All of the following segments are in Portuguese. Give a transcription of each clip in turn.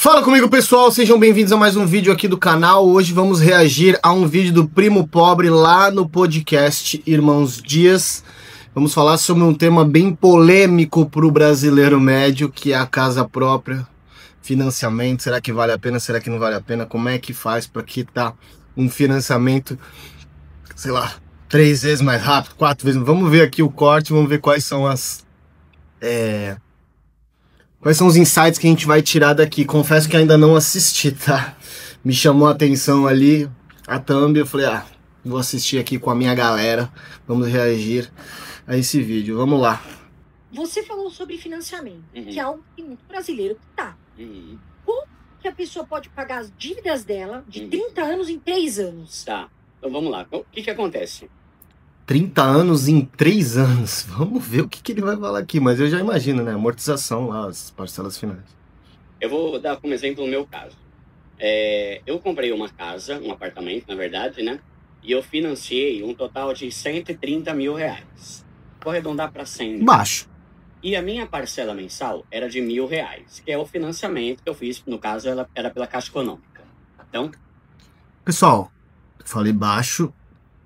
Fala comigo, pessoal, sejam bem-vindos a mais um vídeo aqui do canal. Hoje vamos reagir a um vídeo do Primo Pobre lá no podcast Irmãos Dias. Vamos falar sobre um tema bem polêmico para o brasileiro médio, que é a casa própria, financiamento. Será que vale a pena? Será que não vale a pena? Como é que faz para quitar um financiamento, sei lá, 3 vezes mais rápido, 4 vezes? Vamos ver aqui o corte, vamos ver quais são quais são os insights que a gente vai tirar daqui. Confesso que ainda não assisti, tá? Me chamou a atenção ali a thumb, eu falei, vou assistir aqui com a minha galera. Vamos reagir a esse vídeo, vamos lá. Você falou sobre financiamento, que é algo que muito brasileiro tá. Como que a pessoa pode pagar as dívidas dela de 30 anos em 3 anos? Tá, então vamos lá. O que acontece? 30 anos em 3 anos. Vamos ver o que ele vai falar aqui, mas eu já imagino, né? Amortização lá, as parcelas finais. Eu vou dar como exemplo o meu caso. Eu comprei uma casa, um apartamento, na verdade, né? E eu financiei um total de 130 mil reais. Vou arredondar para 100 mil. Baixo. E a minha parcela mensal era de R$ 1.000, que é o financiamento que eu fiz. No caso, ela era pela Caixa Econômica. Então, pessoal, eu falei baixo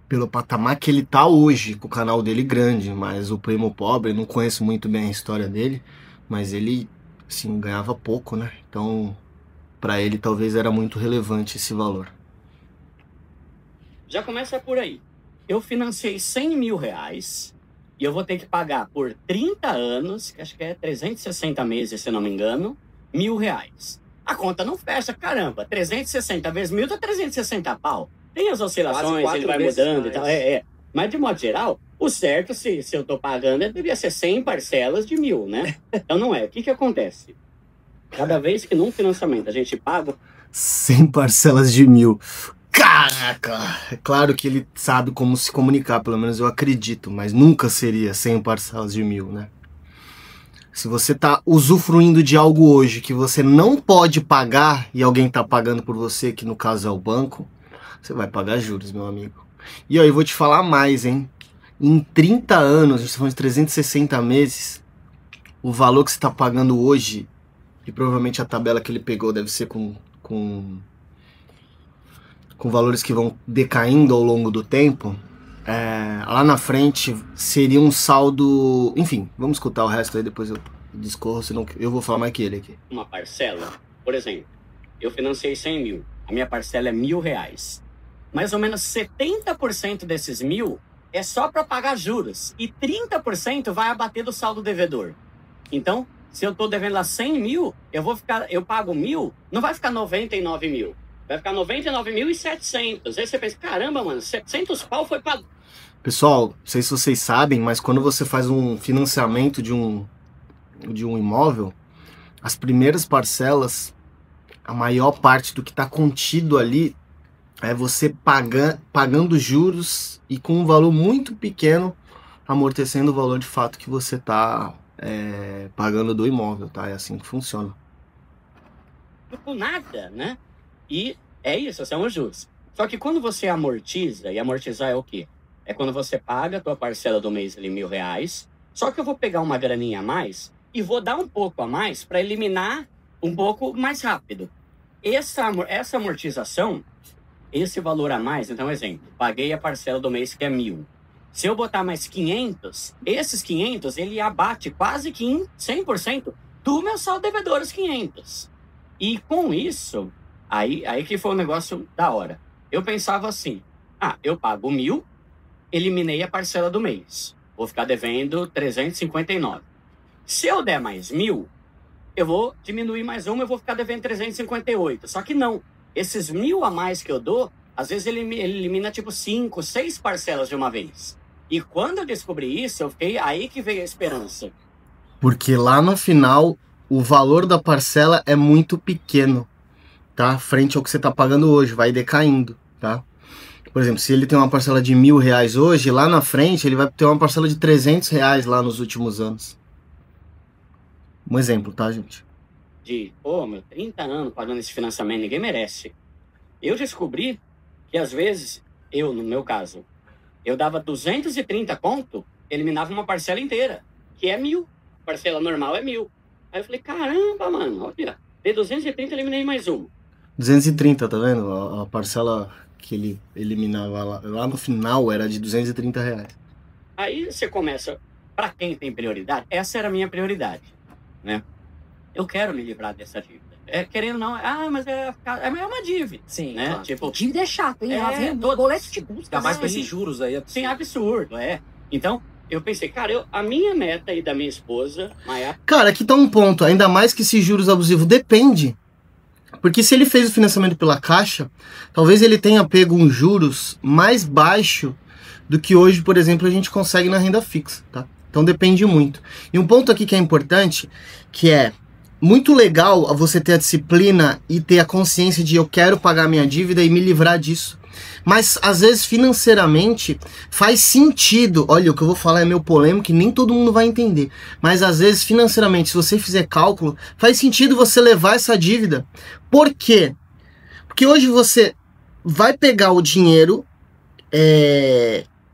pelo patamar que ele tá hoje, com o canal dele grande, mas o Primo Pobre, não conheço muito bem a história dele, mas ele, assim, ganhava pouco, né? Então, pra ele talvez era muito relevante esse valor. já começa por aí. Eu financiei 100 mil reais e eu vou ter que pagar por 30 anos, que acho que é 360 meses, se não me engano, R$ 1.000. A conta não fecha, caramba. 360 vezes 1.000 dá 360 pau. Tem as oscilações, ele vai mudando e tal. Mas, de modo geral, o certo, se eu tô pagando, devia ser 100 parcelas de 1.000, né? Então não é. O que acontece? Cada vez que num financiamento a gente paga 100 parcelas de 1.000. Caraca! É claro que ele sabe como se comunicar, pelo menos eu acredito, mas nunca seria 100 parcelas de 1.000, né? Se você tá usufruindo de algo hoje que você não pode pagar e alguém tá pagando por você, que no caso é o banco, você vai pagar juros, meu amigo. E aí eu vou te falar mais, hein? Em 30 anos, a gente tá falando de 360 meses, o valor que você tá pagando hoje, e provavelmente a tabela que ele pegou deve ser com valores que vão decaindo ao longo do tempo, lá na frente seria um saldo... Enfim, vamos escutar o resto aí, depois eu discorro, senão eu vou falar mais que ele aqui. Uma parcela, por exemplo, eu financei 100 mil, a minha parcela é R$ 1.000. Mais ou menos 70% desses 1.000 é só para pagar juros e 30% vai abater do saldo devedor. Então, se eu tô devendo lá 100 mil, eu pago 1.000, não vai ficar 99 mil. Vai ficar 99.700. Aí você pensa, caramba, mano, 700 pau foi pago. Pessoal, não sei se vocês sabem, mas quando você faz um financiamento de um imóvel, as primeiras parcelas, a maior parte do que está contido ali é você pagando juros e com um valor muito pequeno, amortecendo o valor de fato que você está pagando do imóvel, tá? É assim que funciona. Por nada, né? E é isso, são os juros. Só que quando você amortiza, e amortizar é o quê? É quando você paga a tua parcela do mês ali R$ 1.000, só que eu vou pegar uma graninha a mais e vou dar um pouco a mais para eliminar um pouco mais rápido. Essa amortização, esse valor a mais, então, exemplo, paguei a parcela do mês que é 1.000. Se eu botar mais 500, esses 500, ele abate quase que em 100% do meu saldo devedor, os 500. E com isso... Aí que foi um negócio da hora. Eu pensava assim, eu pago 1.000, eliminei a parcela do mês. Vou ficar devendo 359. Se eu der mais 1.000, eu vou diminuir mais uma, eu vou ficar devendo 358. Só que não. Esses 1.000 a mais que eu dou, às vezes ele elimina tipo 5, 6 parcelas de uma vez. E quando eu descobri isso, eu fiquei aí que veio a esperança. Porque lá no final, o valor da parcela é muito pequeno, tá? Frente ao que você tá pagando hoje, vai decaindo, tá? Por exemplo, se ele tem uma parcela de R$ 1.000 hoje, lá na frente ele vai ter uma parcela de R$ 300 lá nos últimos anos. Um exemplo, tá, gente? Meu, 30 anos pagando esse financiamento, ninguém merece. Eu descobri que às vezes, no meu caso, eu dava 230 conto, eliminava uma parcela inteira, que é 1.000. Parcela normal é 1.000. Aí eu falei, caramba, mano, olha, De 230, eliminei mais uma. 230, tá vendo? A parcela que ele eliminava lá no final era de R$230. Aí você começa, para quem tem prioridade, essa era a minha prioridade, né? Eu quero me livrar dessa dívida. Querendo não, mas é uma dívida. Sim, né? Claro. Tipo, dívida é chato, hein? Todo boleto de busca. Ainda mais com esses juros aí. Sim, absurdo, Então, eu pensei, cara, a minha meta e da minha esposa, Maia... Cara, aqui tá um ponto, ainda mais que esses juros abusivos depende. Porque se ele fez o financiamento pela Caixa, talvez ele tenha pego um juros mais baixo do que hoje, por exemplo, a gente consegue na renda fixa, tá? Então depende muito. E um ponto aqui que é importante, que é muito legal você ter a disciplina e ter a consciência de eu quero pagar minha dívida e me livrar disso. Mas às vezes financeiramente faz sentido, olha, o que eu vou falar é meio polêmico e nem todo mundo vai entender, mas às vezes financeiramente, se você fizer cálculo, faz sentido você levar essa dívida. Por quê? Porque hoje você vai pegar o dinheiro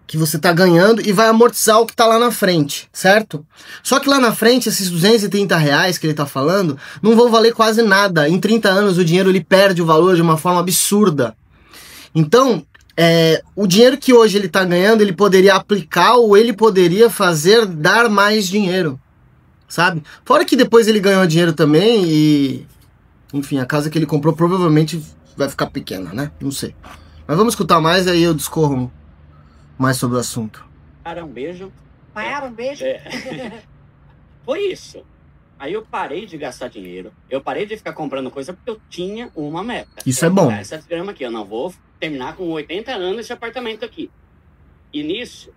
que você tá ganhando e vai amortizar o que tá lá na frente, certo? Só que lá na frente, esses R$230 que ele tá falando, não vão valer quase nada. Em 30 anos o dinheiro ele perde o valor de uma forma absurda. Então, o dinheiro que hoje ele tá ganhando, ele poderia aplicar ou ele poderia dar mais dinheiro, sabe? Fora que depois ele ganhou dinheiro também e... Enfim, a casa que ele comprou provavelmente vai ficar pequena, né? Não sei. Mas vamos escutar mais, aí eu discorro mais sobre o assunto. Cara, um beijo. Para, um beijo. Foi isso. Aí eu parei de gastar dinheiro. Eu parei de ficar comprando coisa porque eu tinha uma meta. Isso é bom. Essa grama aqui, eu não vou terminar com 80 anos esse apartamento aqui. E nisso,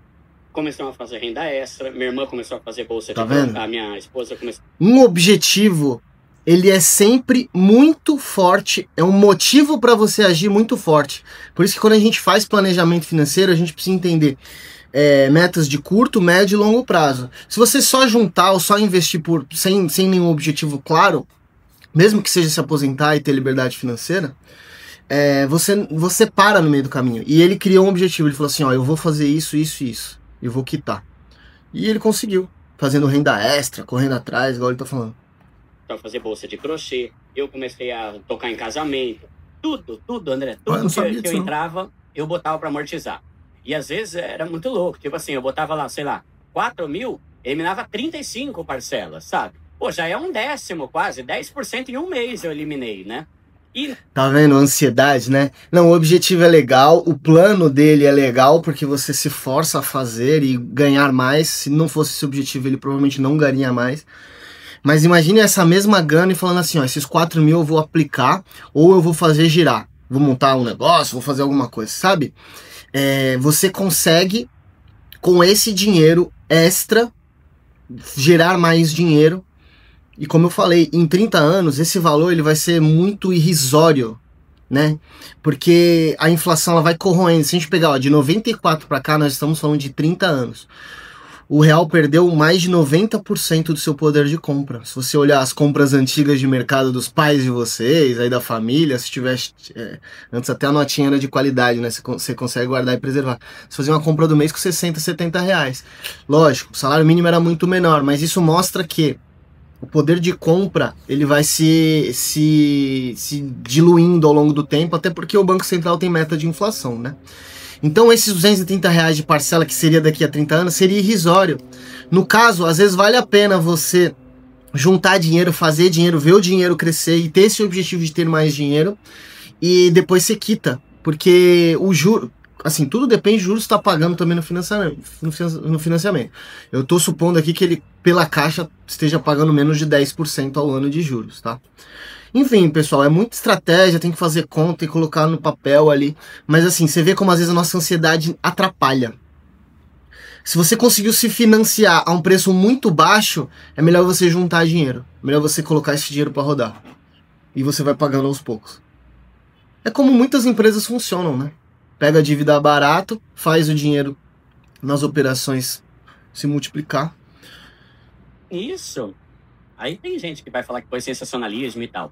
começamos a fazer renda extra. Minha irmã começou a fazer bolsa Tá de vendo? A minha esposa começou... Um objetivo, ele é sempre muito forte, é um motivo para você agir muito forte. Por isso que quando a gente faz planejamento financeiro, a gente precisa entender metas de curto, médio e longo prazo. Se você só juntar ou só investir sem nenhum objetivo claro, mesmo que seja se aposentar e ter liberdade financeira, você para no meio do caminho. E ele criou um objetivo, ele falou assim, ó, eu vou fazer isso, isso e isso, eu vou quitar. E ele conseguiu, fazendo renda extra, correndo atrás, igual ele tá falando. Então, fazer bolsa de crochê, eu comecei a tocar em casamento, tudo, André, tudo que eu entrava, eu botava para amortizar. E às vezes era muito louco, tipo assim, eu botava lá, sei lá, 4 mil, eliminava 35 parcelas, sabe? Pô, já é um décimo quase, 10% em um mês eu eliminei, né? Tá vendo? Ansiedade, né? Não, o objetivo é legal, o plano dele é legal, porque você se força a fazer e ganhar mais. Se não fosse esse objetivo, ele provavelmente não ganharia mais. Mas imagine essa mesma grana e falando assim, ó, esses 4 mil eu vou aplicar ou eu vou fazer girar. Vou montar um negócio, vou fazer alguma coisa, sabe? Você consegue, com esse dinheiro extra, gerar mais dinheiro. E como eu falei, em 30 anos, esse valor ele vai ser muito irrisório, né? Porque a inflação ela vai corroendo. Se a gente pegar de 94 para cá, nós estamos falando de 30 anos. O real perdeu mais de 90% do seu poder de compra. Se você olhar as compras antigas de mercado dos pais de vocês, aí da família, se tivesse... antes até a notinha era de qualidade, né? Você consegue guardar e preservar. Você fazia uma compra do mês com 60, 70 reais. Lógico, o salário mínimo era muito menor, mas isso mostra que o poder de compra ele vai se diluindo ao longo do tempo, até porque o Banco Central tem meta de inflação, né? Então esses R$230 de parcela que seria daqui a 30 anos seria irrisório. No caso, às vezes vale a pena você juntar dinheiro, fazer dinheiro, ver o dinheiro crescer e ter esse objetivo de ter mais dinheiro e depois você quita. Porque o juro, assim, tudo depende, o juros está pagando também no financiamento. Eu estou supondo aqui que ele, pela Caixa, esteja pagando menos de 10% ao ano de juros, tá? Enfim, pessoal, é muita estratégia, tem que fazer conta e colocar no papel ali. Mas assim, você vê como às vezes a nossa ansiedade atrapalha. Se você conseguiu se financiar a um preço muito baixo, é melhor você juntar dinheiro. É melhor você colocar esse dinheiro para rodar. E você vai pagando aos poucos. É como muitas empresas funcionam, né? Pega a dívida barato, faz o dinheiro nas operações se multiplicar. Isso. Aí tem gente que vai falar que foi sensacionalismo e tal.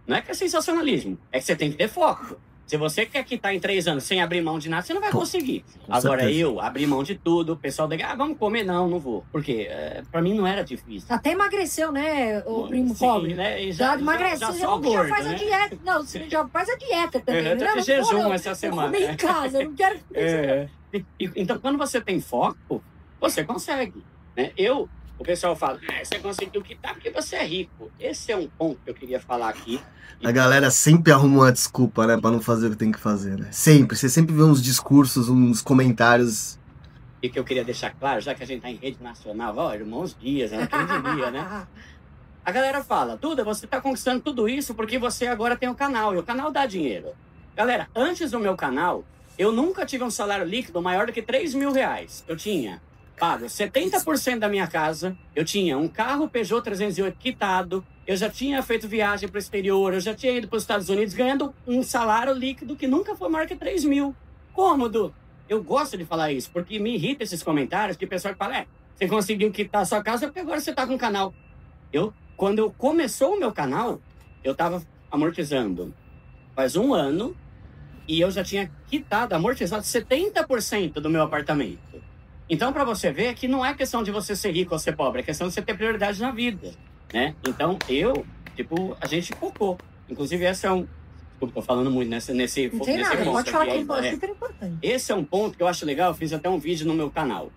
Não é que é sensacionalismo, é que você tem que ter foco. Se você quer quitar em 3 anos sem abrir mão de nada, você não vai conseguir. Agora, certeza. eu abri mão de tudo, o pessoal daqui, vamos comer? Não vou. Porque pra mim não era difícil. Até emagreceu, né, o primo Sim, pobre? né? Já emagreceu, já gordo, faz né? a dieta. Não, você já faz a dieta também. Eu já fiz jejum essa semana. Comer em casa, eu não quero comer. Então, quando você tem foco, você consegue. Né? O pessoal fala, você conseguiu quitar porque você é rico. Esse é um ponto que eu queria falar aqui. A galera sempre arruma uma desculpa, né, pra não fazer o que tem que fazer, né? Sempre. Você sempre vê uns discursos, uns comentários. E que eu queria deixar claro, já que a gente tá em rede nacional, irmãos Dias, né? Quem diria, né? A galera fala, Duda, você tá conquistando tudo isso porque você agora tem um canal, e o canal dá dinheiro. Galera, antes do meu canal, eu nunca tive um salário líquido maior do que 3 mil reais. Eu tinha pago 70% da minha casa, eu tinha um carro Peugeot 308 quitado, eu já tinha feito viagem para o exterior, eu já tinha ido para os Estados Unidos ganhando um salário líquido que nunca foi maior que 3 mil. Cômodo. Eu gosto de falar isso, porque me irrita esses comentários que o pessoal fala, você conseguiu quitar a sua casa porque agora você tá com um canal. Quando eu começou o meu canal, eu tava amortizando faz 1 ano e eu já tinha quitado, amortizado 70% do meu apartamento. Então, para você ver que não é questão de você ser rico ou ser pobre, é questão de você ter prioridade na vida, né? Então, a gente focou. Inclusive, esse é um... Desculpa, tô falando muito nesse Não tem nada, ponto pode falar que aqui, é super importante. Esse é um ponto que eu acho legal, eu fiz até um vídeo no meu canal.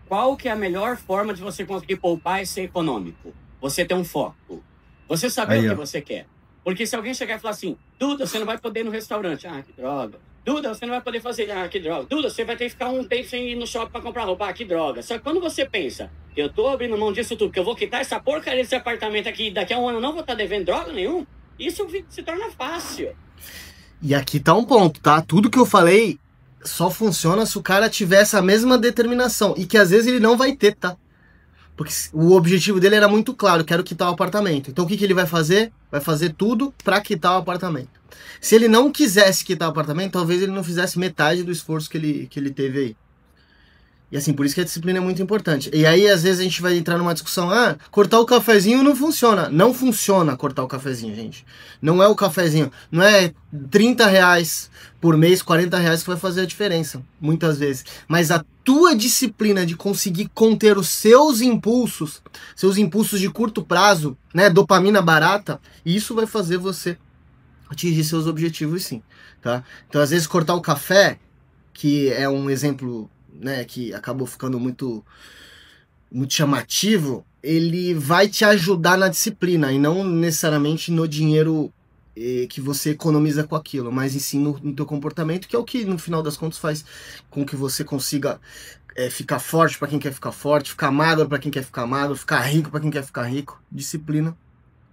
Qual que é a melhor forma de você conseguir poupar e ser econômico? Você ter um foco. Você saber o que você quer. Porque se alguém chegar e falar assim, Duda, você não vai poder ir no restaurante. Que droga. Duda, você não vai poder fazer. Que droga. Duda, você vai ter que ficar um tempo sem ir no shopping pra comprar roupa. Que droga. Só que quando você pensa, eu tô abrindo mão disso tudo, que eu vou quitar essa porcaria desse apartamento aqui, daqui a 1 ano eu não vou estar devendo droga nenhum, isso se torna fácil. E aqui tá um ponto, tá? Tudo que eu falei só funciona se o cara tiver essa mesma determinação. E que às vezes ele não vai ter, tá? Porque o objetivo dele era muito claro, quero quitar o apartamento. Então o que ele vai fazer? Vai fazer tudo pra quitar o apartamento. Se ele não quisesse quitar o apartamento, talvez ele não fizesse metade do esforço que ele teve aí. E assim, por isso que a disciplina é muito importante. E aí, às vezes, a gente vai entrar numa discussão, cortar o cafezinho não funciona. Não funciona cortar o cafezinho, gente. Não é o cafezinho. Não é 30 reais por mês, 40 reais que vai fazer a diferença, muitas vezes. Mas a tua disciplina de conseguir conter os seus impulsos de curto prazo, né, dopamina barata, isso vai fazer você atingir seus objetivos, sim, tá? Então, às vezes, cortar o café, que é um exemplo, né, que acabou ficando muito chamativo, ele vai te ajudar na disciplina e não necessariamente no dinheiro que você economiza com aquilo, mas sim no teu comportamento, que é o que no final das contas faz com que você consiga ficar forte para quem quer ficar forte, ficar magro para quem quer ficar magro, ficar rico para quem quer ficar rico. Disciplina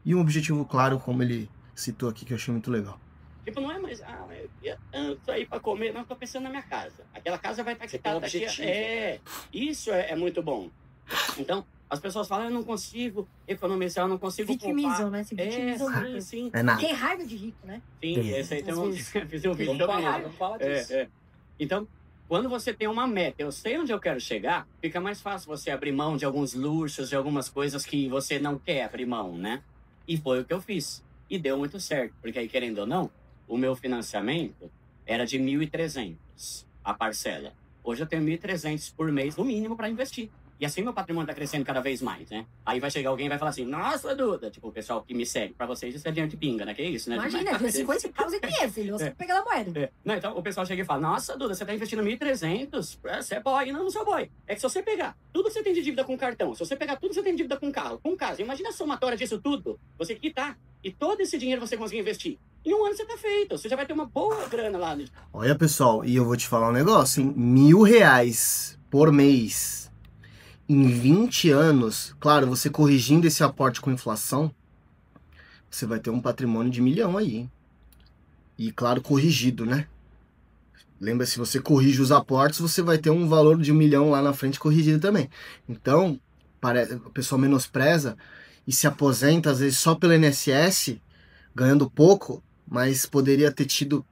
e um objetivo claro, como ele citou aqui, que eu achei muito legal. Tipo, não é mais, eu ia tanto aí pra comer, não, tô pensando na minha casa. Aquela casa vai estar quitada daqui. Isso é muito bom. Então, as pessoas falam, eu não consigo economizar, eu não consigo vitimizam, né? Se vitimizam muito. Sim. É nada. Tem raiva de rico, né? Sim, esse aí tem um vídeo. Não fala disso. Então, quando você tem uma meta, eu sei onde eu quero chegar, fica mais fácil você abrir mão de alguns luxos, de algumas coisas que você não quer abrir mão, né? E foi o que eu fiz. E deu muito certo, porque aí, querendo ou não, o meu financiamento era de 1.300 a parcela. Hoje eu tenho 1.300 por mês, no mínimo, para investir. E assim meu patrimônio tá crescendo cada vez mais, né? Aí vai chegar alguém e vai falar assim, nossa, Duda, tipo, o pessoal que me segue, pra vocês isso é dinheiro de pinga, né? Que isso, né? Imagina, 50 paus é dinheiro, filho. Você pega da moeda. Não, então o pessoal chega e fala, nossa, Duda, você tá investindo 1.300, você é boy. Não sou boy. É que se você pegar tudo que você tem de dívida com cartão, se você pegar tudo que você tem de dívida com carro, com casa, imagina a somatória disso tudo, você quitar, e todo esse dinheiro você conseguir investir. Em 1 ano você tá feito, você já vai ter uma boa grana lá. Olha, pessoal, e eu vou te falar um negócio, hein? R$1.000 por mês em 20 anos, claro, você corrigindo esse aporte com inflação, você vai ter um patrimônio de 1 milhão aí, hein? E claro, corrigido, né? Lembra, se você corrige os aportes, você vai ter um valor de 1 milhão lá na frente corrigido também. Então, o pessoal menospreza e se aposenta, às vezes, só pelo INSS, ganhando pouco, mas poderia ter tido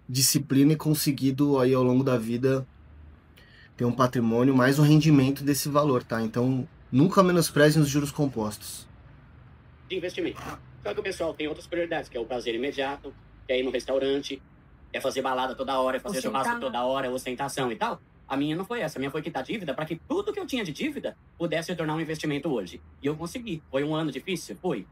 disciplina e conseguido aí ao longo da vida ter um patrimônio mais o rendimento desse valor, tá? Então, nunca menosprezem os juros compostos. De investimento. Só que o pessoal tem outras prioridades, que é o prazer imediato, quer ir no restaurante, quer fazer balada toda hora, fazer churrasco toda hora, ostentação e tal. A minha não foi essa. A minha foi quitar dívida para que tudo que eu tinha de dívida pudesse se tornar um investimento hoje. E eu consegui. Foi um ano difícil? Foi.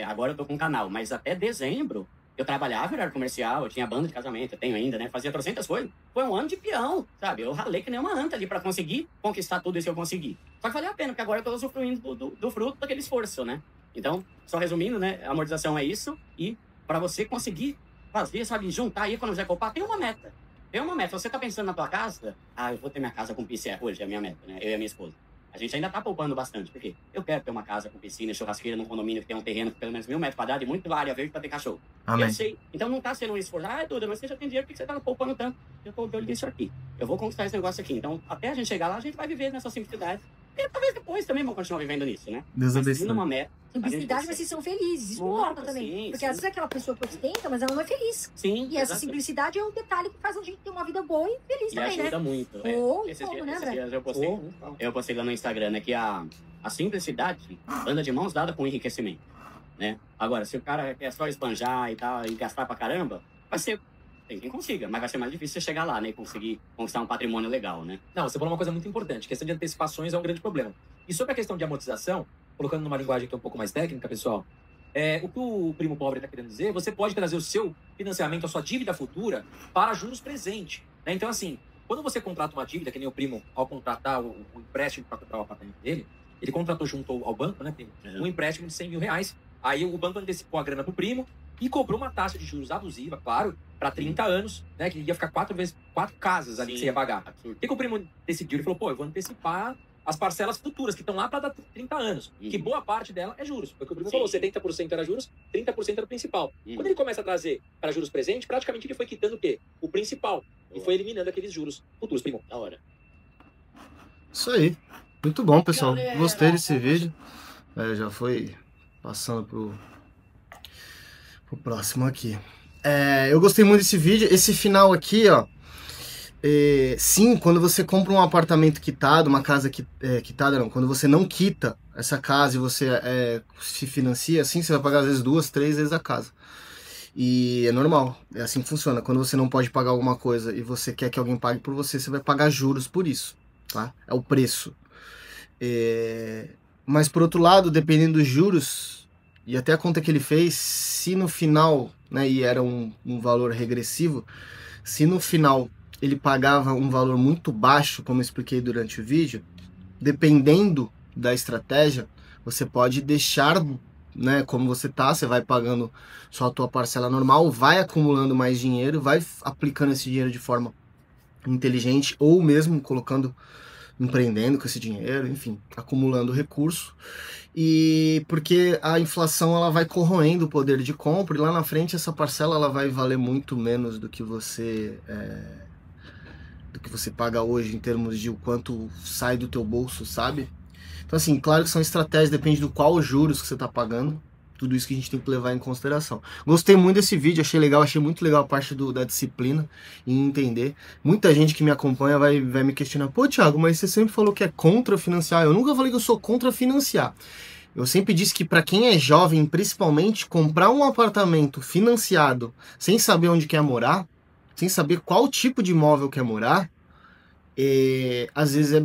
Agora eu tô com um canal. Mas até dezembro, eu trabalhava em horário comercial, eu tinha banda de casamento, eu tenho ainda, né? Fazia 300 coisas. Foi um ano de peão, sabe? Eu ralei que nem uma anta ali para conseguir conquistar tudo isso que eu consegui. Só que valeu a pena, porque agora eu tô usufruindo do fruto daquele esforço, né? Então, só resumindo, né? A amortização é isso. E para você conseguir fazer, sabe? Juntar aí, quando quiser comprar, tem uma meta. Tem uma meta. Você tá pensando na tua casa? Eu vou ter minha casa com piscina. Hoje é a minha meta, né? Eu e a minha esposa. A gente ainda tá poupando bastante. Por quê? Eu quero ter uma casa com piscina, churrasqueira, num condomínio que tem um terreno com pelo menos 1.000 metros quadrados e muito área verde pra ter cachorro. Amém. Eu sei. Então não tá sendo um esforço. Duda, mas você já tem dinheiro, por que você tá poupando tanto? Eu tô de olho nisso aqui. Eu vou conquistar esse negócio aqui. Então, até a gente chegar lá, a gente vai viver nessa simplicidade. E talvez depois também vão continuar vivendo nisso, né? Deus abençoe. Uma meta. Simplicidade, mas vocês são felizes. Isso importa também. Sim, porque às vezes é aquela pessoa que ostenta, mas ela não é feliz. Sim. E essa simplicidade é um detalhe que faz a gente ter uma vida boa e feliz também, né? Ajuda muito. Esses dias eu postei lá no Instagram, né, que a simplicidade anda de mãos dadas com o enriquecimento, né? Agora, se o cara quer só esbanjar e tal, e gastar pra caramba, vai ser... Tem quem consiga, mas vai ser mais difícil você chegar lá, né? E conseguir conquistar um patrimônio legal, né? Não, você falou uma coisa muito importante. A questão de antecipações é um grande problema. E sobre a questão de amortização, colocando numa linguagem que é um pouco mais técnica, pessoal, o que o primo pobre está querendo dizer, você pode trazer o seu financiamento, a sua dívida futura, para juros presentes, né? Então, assim, quando você contrata uma dívida, que nem o primo, ao contratar o empréstimo para comprar o apartamento dele, ele contratou junto ao banco, né, primo? Um empréstimo de 100 mil reais. Aí o banco antecipou a grana pro primo e cobrou uma taxa de juros abusiva, claro, para 30 anos, né? Que ia ficar 4 casas ali que você ia pagar. O que o primo decidiu? Ele falou, eu vou antecipar as parcelas futuras, que estão lá para dar 30 anos. Que boa parte dela é juros. Porque o primo falou, 70% era juros, 30% era o principal. Quando ele começa a trazer para juros presentes, praticamente ele foi quitando o quê? O principal. E foi eliminando aqueles juros futuros, primo. Da hora. Isso aí. Muito bom, pessoal. Gostei desse vídeo. Já foi passando pro próximo aqui. Eu gostei muito desse vídeo. Esse final aqui, ó. Sim, quando você compra um apartamento quitado, uma casa quitada, não. Quando você não quita essa casa e você se financia, assim, você vai pagar às vezes 2, 3 vezes a casa. E é normal, é assim que funciona. Quando você não pode pagar alguma coisa e você quer que alguém pague por você, você vai pagar juros por isso, tá? É o preço. Mas por outro lado, dependendo dos juros e até a conta que ele fez, se no final, né, e era um valor regressivo, se no final ele pagava um valor muito baixo, como eu expliquei durante o vídeo, dependendo da estratégia, você pode deixar, né, como você vai pagando só a tua parcela normal, vai acumulando mais dinheiro, vai aplicando esse dinheiro de forma inteligente ou mesmo empreendendo com esse dinheiro, enfim, acumulando recurso. E porque a inflação ela vai corroendo o poder de compra e lá na frente essa parcela ela vai valer muito menos do que você paga hoje em termos de o quanto sai do teu bolso, sabe? Então assim, claro que são estratégias, depende do qual juros que você está pagando, tudo isso que a gente tem que levar em consideração. Gostei muito desse vídeo, achei muito legal a parte da disciplina e entender. Muita gente que me acompanha vai me questionar, pô Thiago, mas você sempre falou que é contra financiar. Eu nunca falei que eu sou contra financiar. Eu sempre disse que para quem é jovem, principalmente, comprar um apartamento financiado sem saber onde quer morar, sem saber qual tipo de imóvel quer morar, às vezes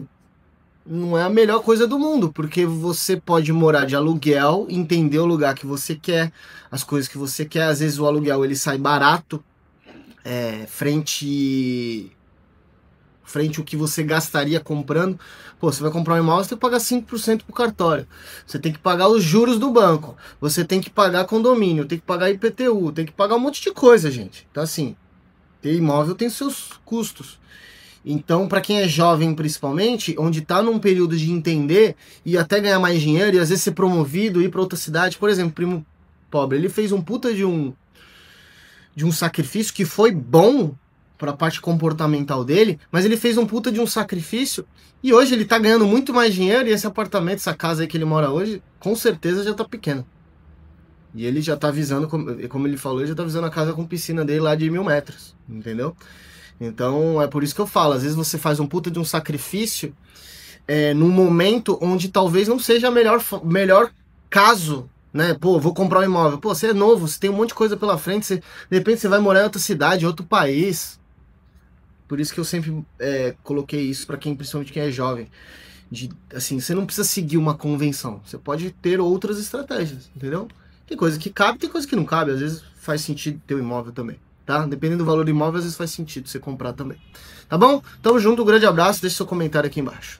não é a melhor coisa do mundo, porque você pode morar de aluguel, entender o lugar que você quer, as coisas que você quer. Às vezes o aluguel ele sai barato, frente ao que você gastaria comprando. Pô, você vai comprar um imóvel, você tem que pagar 5% pro cartório, você tem que pagar os juros do banco, você tem que pagar condomínio, tem que pagar IPTU, tem que pagar um monte de coisa, gente. Então assim, ter imóvel tem seus custos. Então, para quem é jovem principalmente, onde está num período de entender e até ganhar mais dinheiro e às vezes ser promovido, ir para outra cidade, por exemplo, primo pobre, ele fez um puta de um sacrifício que foi bom para a parte comportamental dele, mas ele fez um puta de um sacrifício e hoje ele tá ganhando muito mais dinheiro e esse apartamento, essa casa aí que ele mora hoje, com certeza já tá pequeno. E ele já tá visando, como ele falou, ele já tá visando a casa com piscina dele lá de 1.000 metros, entendeu? Então é por isso que eu falo, às vezes você faz um puta de um sacrifício num momento onde talvez não seja o melhor caso né? Pô, vou comprar um imóvel. Pô, você é novo, você tem um monte de coisa pela frente, de repente você vai morar em outra cidade, em outro país. Por isso que eu sempre coloquei isso pra quem, principalmente quem é jovem. Assim, você não precisa seguir uma convenção. Você pode ter outras estratégias, entendeu? Tem coisa que cabe, tem coisa que não cabe. Às vezes faz sentido ter um imóvel também, tá? Dependendo do valor do imóvel, às vezes faz sentido você comprar também. Tá bom? Tamo junto, um grande abraço, deixe seu comentário aqui embaixo.